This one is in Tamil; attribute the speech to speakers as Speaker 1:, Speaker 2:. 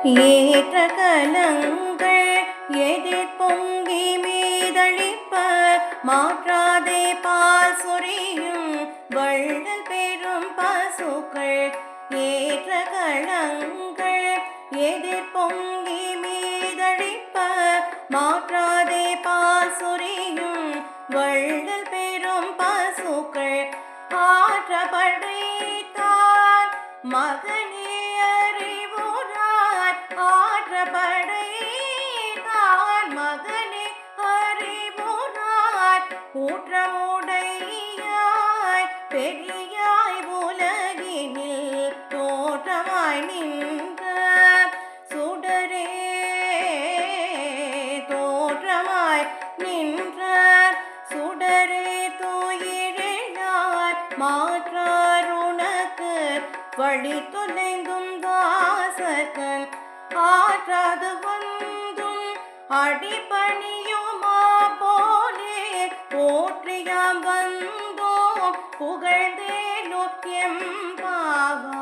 Speaker 1: ஏற்ற கலங்கள் எதிர் பொங்கி மீதழிப்ப மாற்றாதே பால் சொரியும் வள்ளல் பெரும் பசுக்கள். ஏற்ற கலங்கள் எதிர் பொங்கி மீதழிப்ப மாற்றாதே பால் சொரியும் வள்ளல் பெரும் பசுக்கள். ஆற்ற படைத்தார் மகனே அறிவுரார், ஆற்ற படைத்தார் மகனே அறிவுரார். ஊற்றமுடையாய் பெரியாய் உலகினில் தோற்றமாய் நின்ற சுடரே, தோற்றமாய் நின்ற சுடரே தூயிழார் மாற்றார் உனக்கு வழி தொலைந்தும் தாசர்கள். ஆற்றாது வந்தும் அடிபணியுமா போலே போற்றியாம் வந்தோம் புகழ்ந்தேலோக்கியம் பாவ.